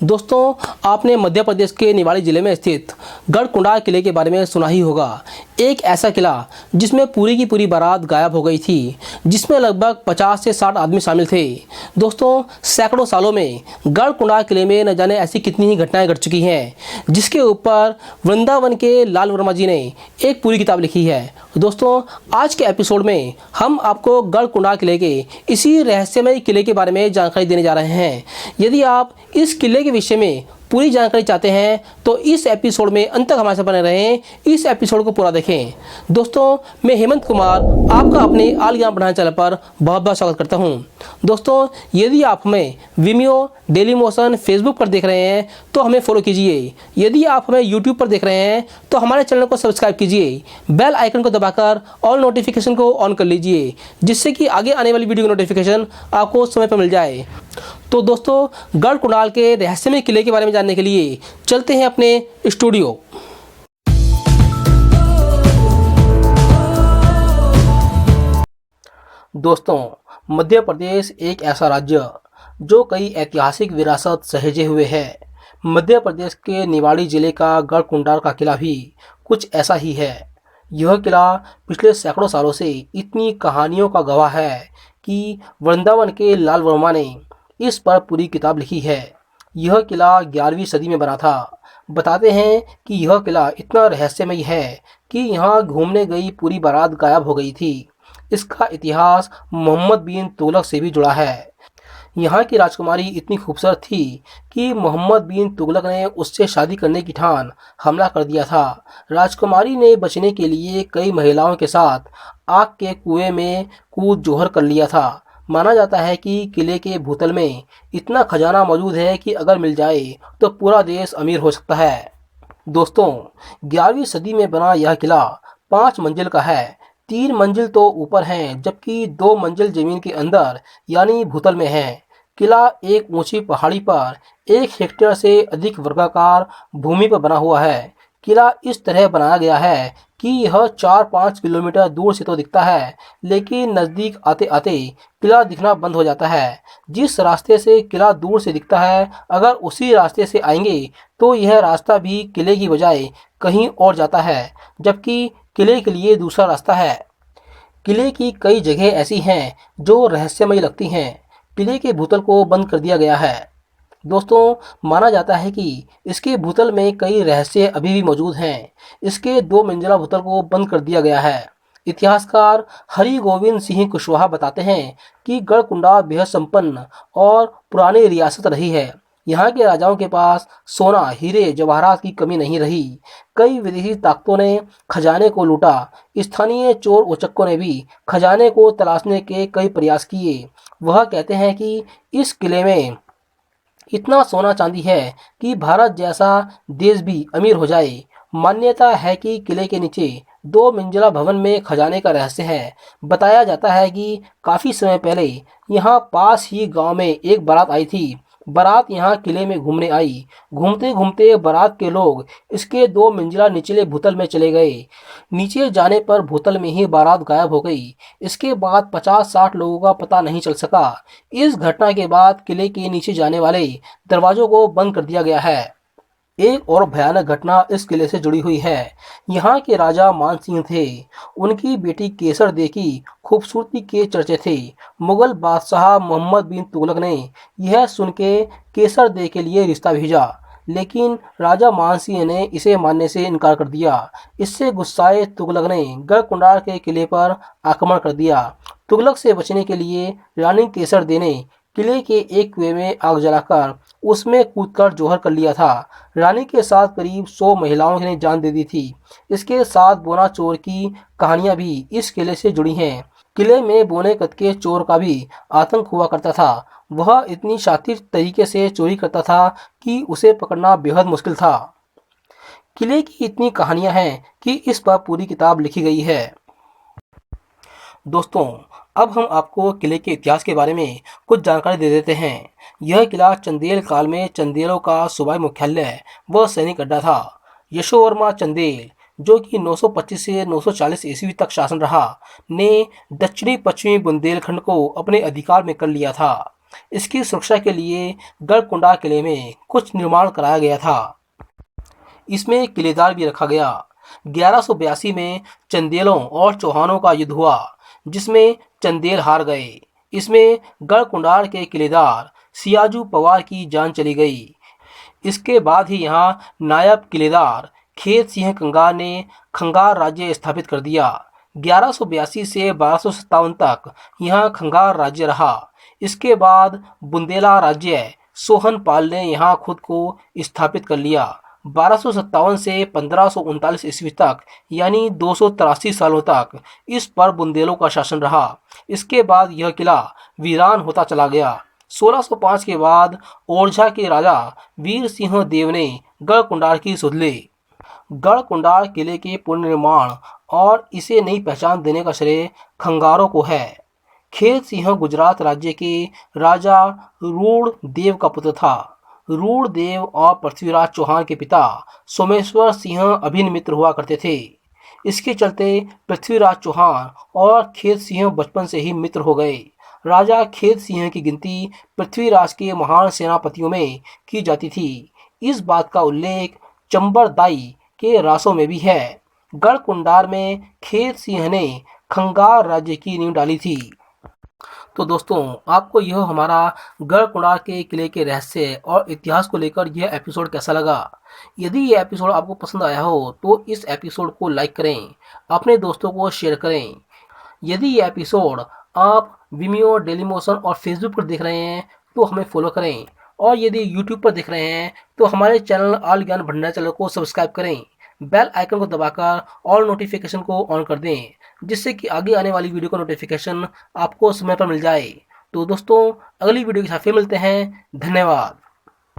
दोस्तों, आपने मध्य प्रदेश के निवाड़ी जिले में स्थित गढ़कुंडा किले के बारे में सुना ही होगा। एक ऐसा किला जिसमें पूरी की पूरी बारात गायब हो गई थी, जिसमें लगभग 50 से 60 आदमी शामिल थे। दोस्तों, सैकड़ों सालों में गढ़कुंडा किले में न जाने ऐसी कितनी ही घटनाएं घट चुकी हैं, जिसके ऊपर वृंदावन के लाल वर्मा जी ने एक पूरी किताब लिखी है। दोस्तों, आज के एपिसोड में हम आपको गढ़कुंडा किले के इसी रहस्यमय किले के बारे में जानकारी देने जा रहे हैं। यदि आप इस किले के विषय में पूरी जानकारी चाहते हैं तो इस एपिसोड में अंत तक हमारे साथ बने रहें, इस एपिसोड को पूरा देखें। दोस्तों, मैं हेमंत कुमार आपका अपने आल ज्ञान बढ़ाने चैनल पर बहुत बहुत स्वागत करता हूं। दोस्तों, यदि आप हमें विमियो, डेली मोशन, फेसबुक पर देख रहे हैं तो हमें फॉलो कीजिए। यदि आप हमें यूट्यूब पर देख रहे हैं तो हमारे चैनल को सब्सक्राइब कीजिए, बेल आइकन को दबाकर ऑल नोटिफिकेशन को ऑन कर लीजिए, जिससे कि आगे आने वाली वीडियो की नोटिफिकेशन आपको समय पर मिल जाए। तो दोस्तों, गढ़कुंडा के रहस्यमय किले के बारे में जानने के लिए चलते हैं अपने स्टूडियो। दोस्तों, मध्य प्रदेश एक ऐसा राज्य जो कई ऐतिहासिक विरासत सहेजे हुए है। मध्य प्रदेश के निवाड़ी जिले का गढ़कुंडा का किला भी कुछ ऐसा ही है। यह किला पिछले सैकड़ों सालों से इतनी कहानियों का गवाह है कि वृंदावन के लाल वर्मा ने इस पर पूरी किताब लिखी है। यह किला 11वीं सदी में बना था। बताते हैं कि यह किला इतना रहस्यमय है कि यहाँ घूमने गई पूरी बारात गायब हो गई थी। इसका इतिहास मोहम्मद बिन तुगलक से भी जुड़ा है। यहाँ की राजकुमारी इतनी खूबसूरत थी कि मोहम्मद बिन तुगलक ने उससे शादी करने की ठान हमला कर दिया था। राजकुमारी ने बचने के लिए कई महिलाओं के साथ आग के कुएं में कूद जोहर कर लिया था। माना जाता है कि किले के भूतल में इतना खजाना मौजूद है कि अगर मिल जाए तो पूरा देश अमीर हो सकता है। दोस्तों, 11वीं सदी में बना यह किला 5 मंजिल का है। 3 मंजिल तो ऊपर हैं, जबकि 2 मंजिल जमीन के अंदर यानी भूतल में है। किला एक ऊंची पहाड़ी पर 1 हेक्टेयर से अधिक वर्गाकार भूमि पर बना हुआ है। किला इस तरह बनाया गया है कि यह 4-5 किलोमीटर दूर से तो दिखता है, लेकिन नज़दीक आते आते किला दिखना बंद हो जाता है। जिस रास्ते से किला दूर से दिखता है, अगर उसी रास्ते से आएंगे तो यह रास्ता भी किले की बजाय कहीं और जाता है, जबकि किले के लिए दूसरा रास्ता है। किले की कई जगह ऐसी हैं जो रहस्यमय लगती हैं। किले के भूतल को बंद कर दिया गया है। दोस्तों, माना जाता है कि इसके भूतल में कई रहस्य अभी भी मौजूद हैं। इसके 2 मंजिला भूतल को बंद कर दिया गया है। इतिहासकार हरि गोविंद सिंह कुशवाहा बताते हैं कि गढ़कुंडा बेहद संपन्न और पुरानी रियासत रही है। यहाँ के राजाओं के पास सोना, हीरे, जवाहरात की कमी नहीं रही। कई विदेशी ताकतों ने खजाने को लूटा। स्थानीय चोर उचक्कों ने भी खजाने को तलाशने के कई प्रयास किए। वह कहते हैं कि इस किले में इतना सोना चांदी है कि भारत जैसा देश भी अमीर हो जाए। मान्यता है कि किले के नीचे 2 मंजिला भवन में खजाने का रहस्य है। बताया जाता है कि काफ़ी समय पहले यहाँ पास ही गांव में एक बारात आई थी। बारात यहाँ किले में घूमने आई। घूमते घूमते बारात के लोग इसके 2 मंजिला निचले भूतल में चले गए। नीचे जाने पर भूतल में ही बारात गायब हो गई। इसके बाद 50-60 लोगों का पता नहीं चल सका। इस घटना के बाद किले के नीचे जाने वाले दरवाजों को बंद कर दिया गया है। एक और भयानक घटना इस किले से जुड़ी हुई है। यहाँ के राजा मान सिंह थे। उनकी बेटी केसर दे की खूबसूरती के चर्चे थे। मुगल बादशाह मोहम्मद बिन तुगलक ने यह सुन के केसर दे के लिए रिश्ता भेजा, लेकिन राजा मान सिंह ने इसे मानने से इनकार कर दिया। इससे गुस्साए तुगलक ने गढ़कुंडा के किले पर आक्रमण कर दिया। तुगलक से बचने के लिए रानी केसर दे ने किले के एक कुएं में आग जलाकर उसमें कूदकर जौहर कर लिया था। रानी के साथ करीब 100 महिलाओं ने जान दे दी थी। इसके साथ बोना चोर की कहानियां भी इस किले से जुड़ी हैं। किले में बोने कद के चोर का भी आतंक हुआ करता था। वह इतनी शातिर तरीके से चोरी करता था कि उसे पकड़ना बेहद मुश्किल था। किले की इतनी कहानियां हैं कि इस पर पूरी किताब लिखी गई है। दोस्तों, अब हम आपको किले के इतिहास के बारे में कुछ जानकारी दे देते हैं। यह किला चंदेल काल में चंदेलों का सूबाई मुख्यालय व सैनिक अड्डा था। यशोवर्मा चंदेल, जो कि 925 से 940 ईस्वी तक शासन रहा, ने दक्षिणी पश्चिमी बुंदेलखंड को अपने अधिकार में कर लिया था। इसकी सुरक्षा के लिए गढ़कुंडा किले में कुछ निर्माण कराया गया था। इसमें किलेदार भी रखा गया। 1182 में चंदेलों और चौहानों का युद्ध हुआ, जिसमें चंदेल हार गए। इसमें गढ़कुंडार के किलेदार सियाजू पवार की जान चली गई। इसके बाद ही यहाँ नायब किलेदार खेत सिंह कंगार ने खंगार राज्य स्थापित कर दिया। 1182 से 1257 तक यहाँ खंगार राज्य रहा। इसके बाद बुंदेला राज्य सोहनपाल ने यहाँ खुद को स्थापित कर लिया। 1257 से 1539 ईस्वी तक यानी 283 सालों तक इस पर बुंदेलों का शासन रहा। इसके बाद यह किला वीरान होता चला गया। 1605 के बाद ओरछा के राजा वीर सिंह देव ने गढ़कुंडार की सुध ली। गढ़कुंडार किले के पुनर्निर्माण और इसे नई पहचान देने का श्रेय खंगारों को है। खेत सिंह गुजरात राज्य के राजा रूढ़ देव का पुत्र था। रूढ़ देव और पृथ्वीराज चौहान के पिता सोमेश्वर सिंह अभिन्न मित्र हुआ करते थे। इसके चलते पृथ्वीराज चौहान और खेत सिंह बचपन से ही मित्र हो गए। राजा खेत सिंह की गिनती पृथ्वीराज के महान सेनापतियों में की जाती थी। इस बात का उल्लेख चंबरदाई के रासों में भी है। गढ़कुंडार में खेत सिंह ने खंगार राज्य की नींव डाली थी। तो दोस्तों, आपको यह हमारा गढ़कुंडार के किले के रहस्य और इतिहास को लेकर यह एपिसोड कैसा लगा? यदि यह एपिसोड आपको पसंद आया हो तो इस एपिसोड को लाइक करें, अपने दोस्तों को शेयर करें। यदि यह एपिसोड आप विमियो, डेलीमोशन और फेसबुक पर देख रहे हैं तो हमें फॉलो करें, और यदि यूट्यूब पर देख रहे हैं तो हमारे चैनल ऑल ज्ञान भंडार चैनल को सब्सक्राइब करें। बेल आइकन को दबाकर ऑल नोटिफिकेशन को ऑन कर दें, जिससे कि आगे आने वाली वीडियो का नोटिफिकेशन आपको समय पर मिल जाए। तो दोस्तों, अगली वीडियो के साथ फिर मिलते हैं। धन्यवाद।